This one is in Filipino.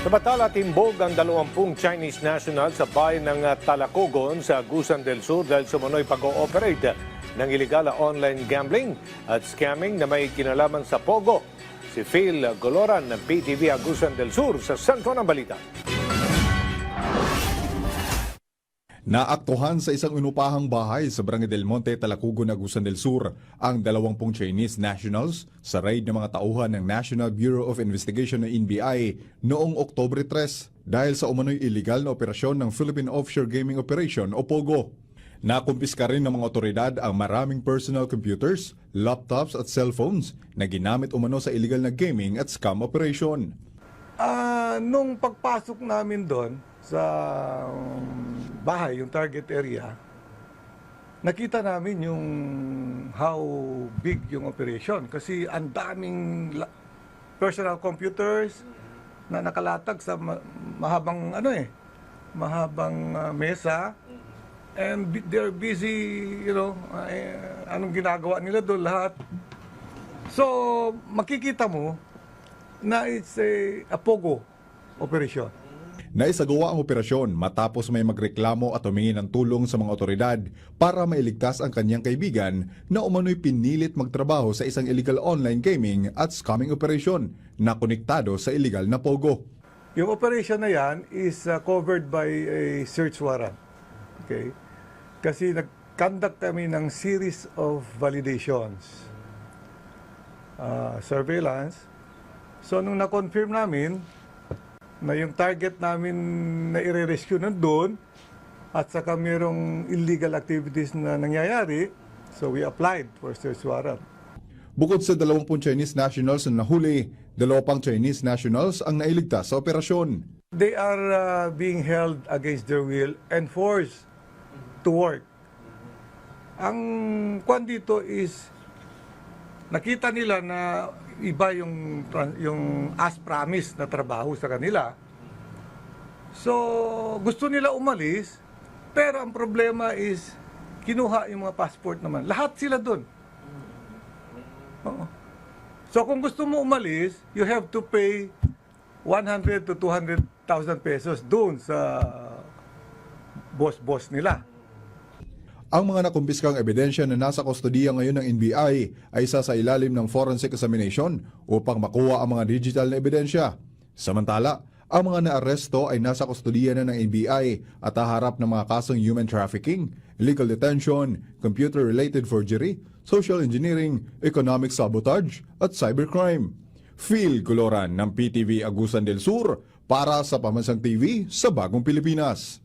Samantala, timbog ang 20 Chinese national sa bayan ng Talacogon sa Agusan del Sur dahil sumano'y pag-ooperate ng iligal na online gambling at scamming na may kinalaman sa Pogo. Si Phil Goloran ng PTV Agusan del Sur sa sentro ng balita. Naaktuhan sa isang inupahang bahay sa Barangay del Monte, Talacogon, Agusan del Sur ang 20 Chinese nationals sa raid ng mga tauhan ng National Bureau of Investigation ng NBI noong Oktubre 3 dahil sa umano'y illegal na operasyon ng Philippine Offshore Gaming Operation o POGO. Nakumpiska rin ng mga otoridad ang maraming personal computers, laptops at cellphones na ginamit umano sa illegal na gaming at scam operation. Nung pagpasok namin doon sa bahay, yung target area, nakita namin yung how big yung operation. Kasi ang daming personal computers na nakalatag sa mahabang mesa. And they're busy, anong ginagawa nila doon lahat. So, makikita mo na it's a POGO operation. Naisagawa ang operasyon matapos may magreklamo at humingi ng tulong sa mga otoridad para mailigtas ang kanyang kaibigan na umano'y pinilit magtrabaho sa isang illegal online gaming at scamming operation na konektado sa illegal na POGO. Yung operation na yan is covered by a search warrant. Okay? Kasi nag-conduct kami ng series of validations, surveillance. So, nung na-confirm namin na yung target namin na i-rescue nandun at saka mayroong illegal activities na nangyayari, so we applied for search warrant. Bukod sa 20 Chinese nationals na nahuli, 2 pang Chinese nationals ang nailigtas sa operasyon. They are being held against their will and forced to work. Ang kwan dito is nakita nila na iba yung as promised na trabaho sa kanila. So, gusto nila umalis, pero ang problema is kinuha yung mga passport naman. Lahat sila doon. So, kung gusto mo umalis, you have to pay 100 to 200,000 pesos doon sa boss nila. Ang mga nakumpiskang ebidensya na nasa kustodiya ngayon ng NBI ay isa sa ilalim ng forensic examination upang makuha ang mga digital na ebidensya. Samantala, ang mga naaresto ay nasa kustodiya na ng NBI at haharap ng mga kasong human trafficking, illegal detention, computer-related forgery, social engineering, economic sabotage at cybercrime. Phil Goloran ng PTV Agusan del Sur para sa Pamansang TV sa Bagong Pilipinas.